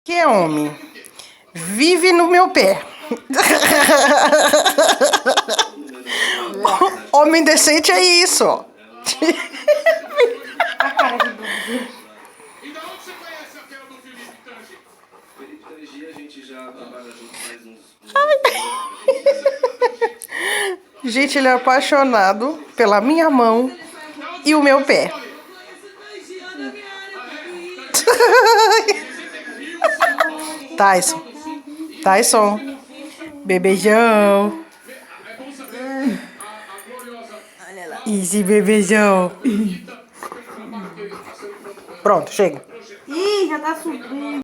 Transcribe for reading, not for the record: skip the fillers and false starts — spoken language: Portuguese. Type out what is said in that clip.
Que é homem? Vive no meu pé. Homem decente é isso. A cara de Dudu. E da onde você conhece a tela do Felipe Tange? Felipe Tange, a gente já trabalha junto faz uns... Gente, ele é apaixonado pela minha mão e o meu pé. Tyson. Bebejão. Olha lá. Easy, bebejão. Pronto, chega. Ih, já tá subindo.